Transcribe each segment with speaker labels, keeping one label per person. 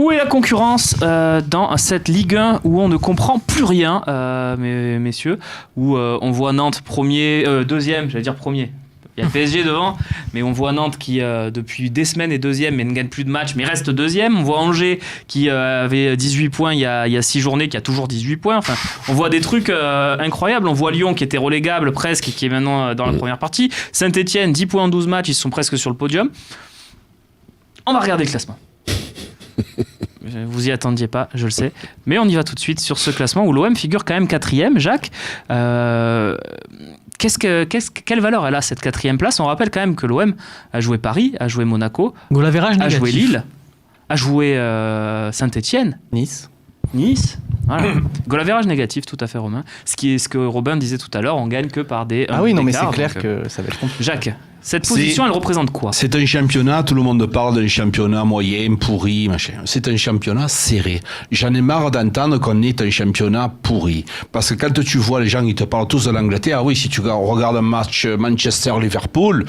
Speaker 1: Où est la concurrence dans cette Ligue 1 où on ne comprend plus rien, messieurs, où on voit Nantes deuxième, j'allais dire premier. Il y a le PSG devant, mais on voit Nantes qui, depuis des semaines, est deuxième, mais ne gagne plus de matchs, mais reste deuxième. On voit Angers qui avait 18 points il y a 6 journées, qui a toujours 18 points. Enfin, on voit des trucs incroyables. On voit Lyon qui était relégable presque et qui est maintenant dans la première partie. Saint-Etienne, 10 points en 12 matchs, ils sont presque sur le podium. On va regarder le classement. Vous y attendiez pas, je le sais. Mais on y va tout de suite sur ce classement où l'OM figure quand même 4e. Jacques, quelle valeur elle a cette 4e place? On rappelle quand même que l'OM a joué Paris, a joué Monaco, a joué Lille, a joué Saint-Etienne,
Speaker 2: Nice.
Speaker 1: Voilà. Goal average négatif, tout à fait, Romain. Ce que Robin disait tout à l'heure, on gagne que par des.
Speaker 2: Ah oui, non, mais c'est clair que ça va être compliqué.
Speaker 1: Jacques, cette position, elle représente quoi?
Speaker 3: C'est un championnat, tout le monde parle d'un championnat moyen, pourri, machin. C'est un championnat serré. J'en ai marre d'entendre qu'on est un championnat pourri. Parce que quand tu vois les gens, ils te parlent tous de l'Angleterre, ah oui, si tu regardes un match Manchester-Liverpool,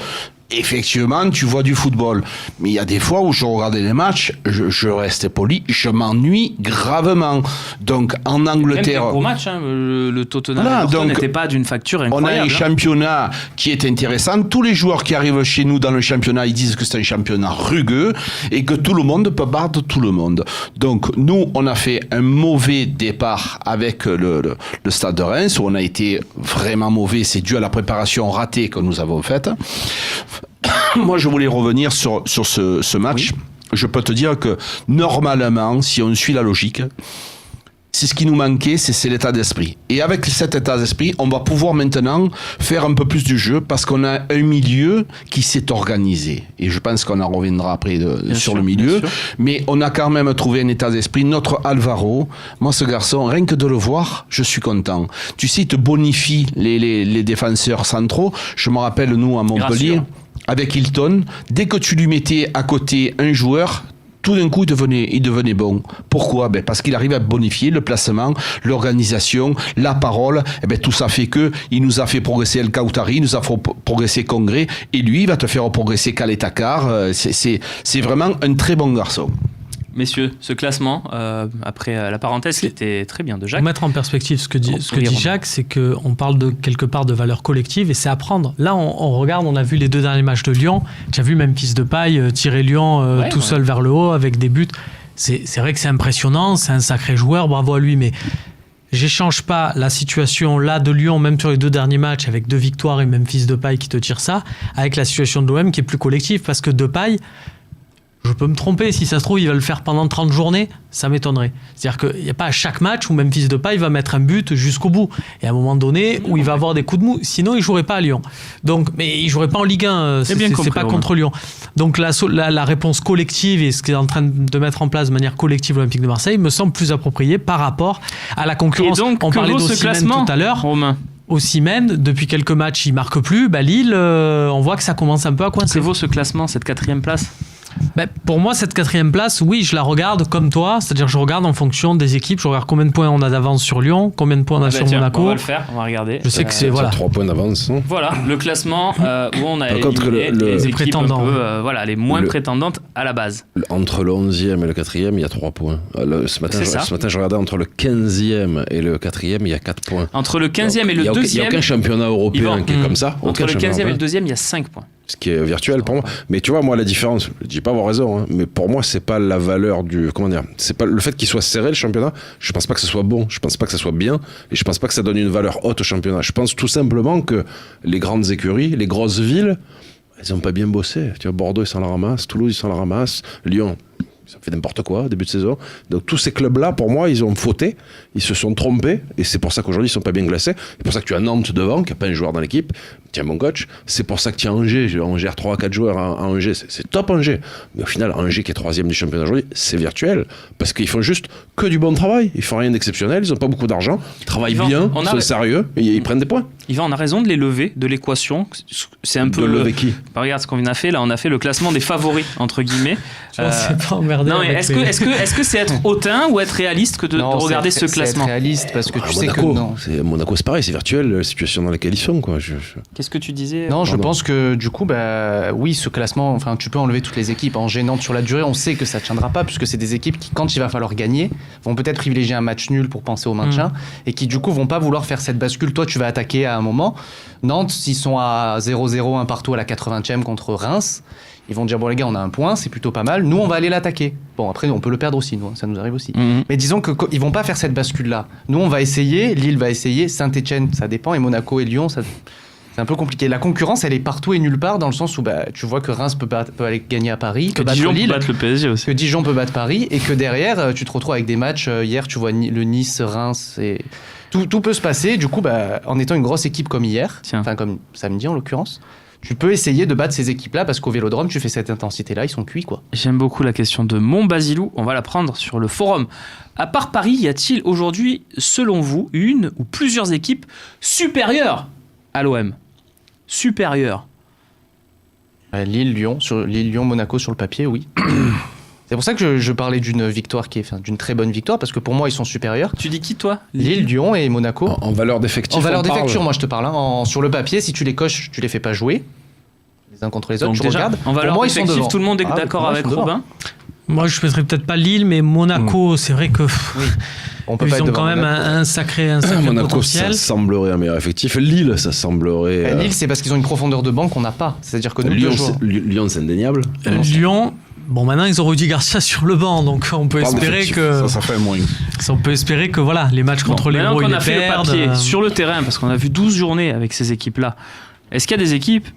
Speaker 3: effectivement, tu vois du football. Mais il y a des fois où je regardais les matchs, je restais poli, je m'ennuie gravement. Donc, en Angleterre...
Speaker 1: Même des gros matchs, hein, le Tottenham n'était pas d'une facture incroyable.
Speaker 3: On a un championnat qui est intéressant. Tous les joueurs qui arrivent chez nous dans le championnat, ils disent que c'est un championnat rugueux et que tout le monde peut battre tout le monde. Donc, nous, on a fait un mauvais départ avec le Stade de Reims, où on a été vraiment mauvais. C'est dû à la préparation ratée que nous avons faite. Moi, je voulais revenir sur ce match. Oui. Je peux te dire que normalement, si on suit la logique, c'est ce qui nous manquait, c'est l'état d'esprit. Et avec cet état d'esprit, on va pouvoir maintenant faire un peu plus du jeu parce qu'on a un milieu qui s'est organisé. Et je pense qu'on en reviendra après sur le milieu. Mais on a quand même trouvé un état d'esprit. Notre Alvaro, moi ce garçon, rien que de le voir, je suis content. Tu sais, il te bonifie les défenseurs centraux. Je me rappelle, nous, à Montpellier, avec Hilton, dès que tu lui mettais à côté un joueur, tout d'un coup, il devenait bon. Pourquoi? Parce qu'il arrive à bonifier le placement, l'organisation, la parole. Tout ça fait il nous a fait progresser El Kaoutari, il nous a fait progresser Congré, et lui, il va te faire progresser Khaled Takar. C'est vraiment un très bon garçon.
Speaker 1: Messieurs, ce classement, après la parenthèse qui était très bien de Jacques.
Speaker 4: Pour mettre en perspective ce que dit Jacques, c'est qu'on parle quelque part de valeur collective et c'est à prendre. Là, on regarde, on a vu les 2 derniers matchs de Lyon. Tu as vu Memphis Depay tirer Lyon seul vers le haut avec des buts. C'est vrai que c'est impressionnant, c'est un sacré joueur, bravo à lui, mais j'échange pas la situation là de Lyon, même sur les 2 derniers matchs, avec 2 victoires et Memphis Depay qui te tire ça, avec la situation de l'OM qui est plus collective, parce que Depay, je peux me tromper, si ça se trouve, il va le faire pendant 30 journées, ça m'étonnerait. C'est-à-dire qu'il n'y a pas à chaque match où Memphis Depay va mettre un but jusqu'au bout. Et à un moment donné, où il va avoir des coups de mou. Sinon, il ne jouerait pas à Lyon. Donc, mais il ne jouerait pas en Ligue 1, c'est pas contre Lyon. Donc la réponse collective et ce qu'il est en train de mettre en place de manière collective l'Olympique de Marseille me semble plus approprié par rapport à la concurrence.
Speaker 1: Et donc,
Speaker 4: on parlait d'Osimhen tout à l'heure.
Speaker 1: Romain.
Speaker 4: Osimhen, depuis quelques matchs, il ne marque plus. Lille, on voit que ça commence un peu à coincer.
Speaker 1: Que vaut ce classement, cette 4e place?
Speaker 4: Pour moi, cette 4e place, oui, je la regarde comme toi, c'est-à-dire que je regarde en fonction des équipes, je regarde combien de points on a d'avance sur Lyon, combien de points on a sur Monaco.
Speaker 1: On va le faire, on va regarder.
Speaker 4: Je sais que c'est
Speaker 5: 3 points d'avance.
Speaker 1: Voilà, le classement où on a éliminé les équipes un peu, les moins prétendantes à la base.
Speaker 5: Entre le 11e et le 4e, il y a 3 points. Ce matin, je regardais entre le 15e et le 4e, il y a 4 points.
Speaker 1: Entre le 15e et le 2e...
Speaker 5: Il n'y a aucun championnat européen qui est comme ça.
Speaker 1: Entre le 15e et le 2e, il y a 5 points.
Speaker 5: Ce qui est virtuel pour moi. Mais tu vois, moi, la différence, je dis pas avoir raison, hein, mais pour moi, c'est pas la valeur du... Comment dire? C'est pas le fait qu'il soit serré, le championnat. Je pense pas que ce soit bon. Je pense pas que ce soit bien. Et je pense pas que ça donne une valeur haute au championnat. Je pense tout simplement que les grandes écuries, les grosses villes, elles ont pas bien bossé. Tu vois, Bordeaux, ils s'en la ramassent. Toulouse, ils s'en la ramassent. Lyon, ça fait n'importe quoi, début de saison. Donc tous ces clubs-là, pour moi, ils ont fauté, ils se sont trompés, et c'est pour ça qu'aujourd'hui, ils sont pas bien classés. C'est pour ça que tu as Nantes devant, qui n'a pas un joueur dans l'équipe, tiens mon coach. C'est pour ça que tu as Angers, on gère 3 à 4 joueurs à Angers, c'est top Angers. Mais au final, Angers, qui est 3e du championnat aujourd'hui, c'est virtuel, parce qu'ils font juste que du bon travail. Ils font rien d'exceptionnel, ils ont pas beaucoup d'argent, ils travaillent bien, ils sont sérieux, et ils prennent des points.
Speaker 1: Yvan, on a raison de les lever de l'équation. C'est un peu...
Speaker 5: De lever qui?
Speaker 1: Regarde ce qu'on a fait, là, on a fait le classement des favoris, entre guillemets.
Speaker 4: Je sais pas, regarder.
Speaker 1: Non, mais est-ce que c'est être hautain ou être réaliste que de regarder ce classement?
Speaker 2: C'est être réaliste parce que tu sais
Speaker 5: Monaco,
Speaker 2: que non.
Speaker 5: Monaco, c'est pareil, c'est virtuel, la situation dans laquelle ils sont, quoi.
Speaker 1: Qu'est-ce que tu disais?
Speaker 2: Non, je pense que du coup, oui, ce classement, enfin, tu peux enlever toutes les équipes en gênant sur la durée. On sait que ça ne tiendra pas puisque c'est des équipes qui, quand il va falloir gagner, vont peut-être privilégier un match nul pour penser au maintien et qui du coup vont pas vouloir faire cette bascule. Toi, tu vas attaquer à un moment. Nantes, s'ils sont à 0-0, un partout à la 80e contre Reims, ils vont dire bon les gars, on a un point, c'est plutôt pas mal. Nous, on va aller l'attaquer. Bon, après, on peut le perdre aussi, nous, ça nous arrive aussi. Mais disons qu'ils vont pas faire cette bascule-là. Nous, on va essayer. Lille va essayer. Saint-Etienne, ça dépend. Et Monaco et Lyon, c'est un peu compliqué. La concurrence, elle est partout et nulle part dans le sens où tu vois que Reims peut aller gagner à Paris,
Speaker 1: que Dijon peut battre le PSG aussi.
Speaker 2: Que Dijon peut battre Paris et que derrière, tu te retrouves avec des matchs. Hier, tu vois le Nice, Reims et tout peut se passer. Du coup, en étant une grosse équipe comme hier, enfin comme samedi en l'occurrence, tu peux essayer de battre ces équipes-là parce qu'au Vélodrome, tu fais cette intensité-là, ils sont cuits, quoi.
Speaker 1: J'aime beaucoup la question de Montbasilou. On va la prendre sur le forum. À part Paris, y a-t-il aujourd'hui, selon vous, une ou plusieurs équipes supérieures à l'OM? Supérieures.
Speaker 2: Lille, Monaco sur le papier, oui. C'est pour ça que je parlais d'une victoire d'une très bonne victoire parce que pour moi ils sont supérieurs.
Speaker 1: Tu dis qui toi?
Speaker 2: Lille, Lyon et Monaco.
Speaker 5: En valeur d'effectif.
Speaker 2: En valeur d'effectif, moi je te parle. Sur le papier, si tu les coches, tu les fais pas jouer les uns contre les autres.
Speaker 1: Donc
Speaker 2: tu regardes.
Speaker 1: En valeur d'effectif, tout le monde est d'accord avec Robin.
Speaker 4: Moi je mettrais peut-être pas Lille, mais Monaco, c'est vrai que.
Speaker 2: Oui. On peut
Speaker 4: ils
Speaker 2: pas
Speaker 4: ont
Speaker 2: être
Speaker 4: quand même un sacré
Speaker 5: Monaco,
Speaker 4: potentiel.
Speaker 5: ça semblerait un meilleur effectif. Lille, ça semblerait.
Speaker 2: Lille, c'est parce qu'ils ont une profondeur de banc qu'on n'a pas. C'est-à-dire que nous,
Speaker 5: Lyon, c'est indéniable.
Speaker 4: Lyon. Bon, maintenant ils ont Rudy Garcia sur le banc, donc on peut espérer que.
Speaker 3: Ça fait moins.
Speaker 4: On peut espérer que voilà, les matchs contre les gros, ils les perdent.
Speaker 1: Le papier, sur le terrain, parce qu'on a vu 12 journées avec ces équipes-là. Est-ce qu'il y a des équipes,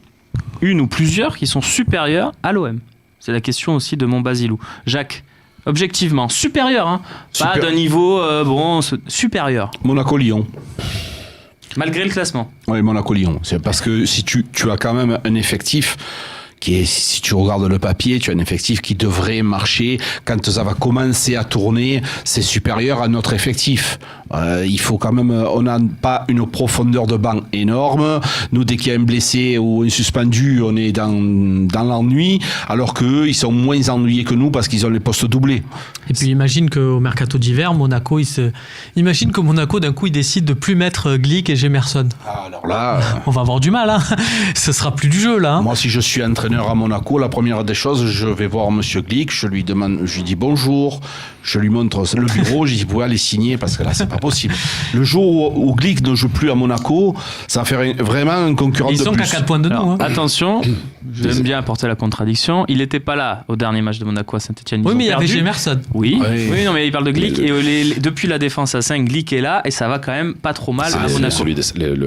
Speaker 1: une ou plusieurs, qui sont supérieures à l'OM? C'est la question aussi de Montbasilou. Jacques, objectivement, supérieur, hein. Pas d'un niveau supérieur.
Speaker 3: Monaco-Lyon.
Speaker 1: Malgré le classement.
Speaker 3: Oui, Monaco-Lyon. C'est parce que si tu as quand même un effectif qui est, si tu regardes le papier, tu as un effectif qui devrait marcher. Quand ça va commencer à tourner, c'est supérieur à notre effectif. Il faut quand même, on n'a pas une profondeur de banc énorme. Nous, dès qu'il y a un blessé ou un suspendu, on est dans l'ennui, alors qu'eux, ils sont moins ennuyés que nous parce qu'ils ont les postes doublés.
Speaker 4: Et puis imagine qu'au mercato d'hiver, Monaco, imagine que Monaco, d'un coup, il décide de plus mettre Glick et Gemerson.
Speaker 3: Alors là,
Speaker 4: on va avoir du mal, hein. Ce sera plus du jeu, là. Hein.
Speaker 3: Moi, si je suis entraîneur à Monaco, la première des choses, je vais voir Monsieur Glick, je lui dis bonjour, je lui montre le bureau, je dis vous pouvez aller signer parce que là c'est pas possible. Le jour où Glick ne joue plus à Monaco, ça va faire vraiment un concurrent de plus.
Speaker 4: Ils sont qu'à 4 points de nous. Hein.
Speaker 1: Attention, j'aime bien apporter la contradiction. Il n'était pas là au dernier match de Monaco à Saint-Etienne.
Speaker 4: Oui, mais il y avait Gemerson.
Speaker 1: Oui, non, mais il parle de Glick et depuis la défense à 5, Glick est là et ça va quand même pas trop mal à Monaco.
Speaker 5: Celui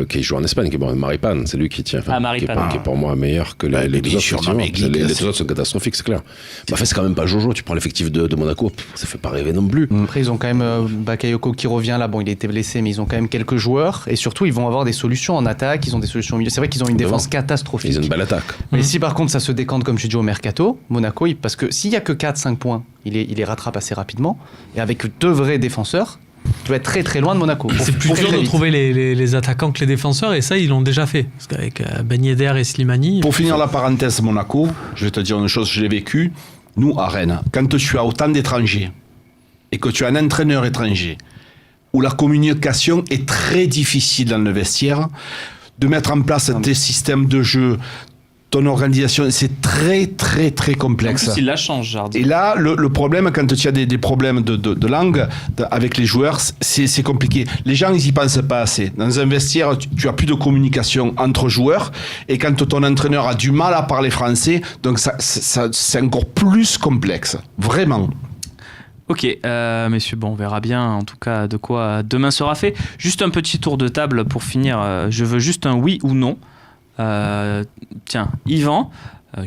Speaker 5: qui joue en Espagne, qui est bon, Maripane, c'est lui qui tient.
Speaker 1: Maripane.
Speaker 5: Qui est pour moi meilleur que les deux autres. Les deux autres sont catastrophiques, c'est clair. C'est quand même pas Jojo. Tu prends l'effectif de Monaco, ça fait pas rêver non plus.
Speaker 2: Après, ils ont quand même Bakayoko qui revient là. Bon, il était blessé, mais ils ont quand même quelques joueurs. Et surtout, ils vont avoir des solutions en attaque. Ils ont des solutions au milieu. C'est vrai qu'ils ont une défense catastrophique.
Speaker 5: Ils ont une belle attaque.
Speaker 2: Mais si par contre, ça se décante, comme tu dis, au mercato, Monaco, parce que s'il y a que 4-5 points, il les rattrape assez rapidement. Et avec deux vrais défenseurs, tu vas être très très loin de Monaco.
Speaker 4: C'est plus dur de trouver les attaquants que les défenseurs, et ça, ils l'ont déjà fait. Parce qu'avec Ben Yedder et Slimani.
Speaker 3: Pour finir la parenthèse Monaco, je vais te dire une chose, je l'ai vécu. Nous, à Rennes, quand tu as autant d'étrangers et que tu as un entraîneur étranger, où la communication est très difficile dans le vestiaire, de mettre en place tes systèmes de jeu, ton organisation, c'est très très très complexe.
Speaker 1: En plus, il la change, Jardim.
Speaker 3: Et là, le problème, quand tu as des problèmes de langue avec les joueurs, c'est compliqué. Les gens, ils y pensent pas assez. Dans un vestiaire, tu as plus de communication entre joueurs, et quand ton entraîneur a du mal à parler français, donc ça c'est encore plus complexe. Vraiment.
Speaker 1: Ok, messieurs, on verra bien en tout cas de quoi demain sera fait. Juste un petit tour de table pour finir. Je veux juste un oui ou non. Tiens, Yvan,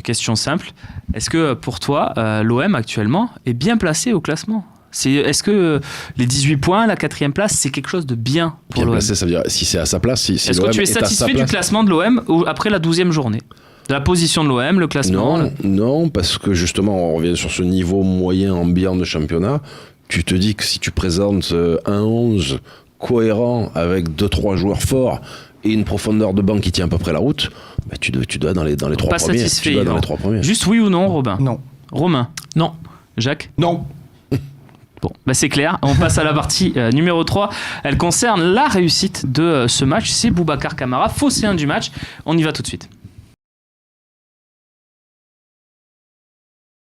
Speaker 1: question simple. Est-ce que pour toi, l'OM actuellement est bien placé au classement ? Est-ce que les 18 points, la 4e place, c'est quelque chose de bien pour l'OM ?
Speaker 5: Bien placé, ça veut dire si c'est à sa place. Si
Speaker 1: est-ce que tu es satisfait du classement de l'OM après la 12e journée ? De la position de l'OM, le classement ?
Speaker 5: Non, parce que justement, on revient sur ce niveau moyen ambiant de championnat. Tu te dis que si tu présentes un 11 cohérent avec 2-3 joueurs forts et une profondeur de banc qui tient à peu près la route, tu dois dans les 3 premiers.
Speaker 1: Pas satisfait.
Speaker 5: Tu dois dans les 3 premiers.
Speaker 1: Juste oui ou non, Robin ?
Speaker 2: Non.
Speaker 1: Romain ?
Speaker 4: Non.
Speaker 1: Jacques ?
Speaker 3: Non.
Speaker 1: Bon, c'est clair. On passe à la partie numéro 3. Elle concerne la réussite de ce match. C'est Boubacar Kamara, fosséen du match. On y va tout de suite.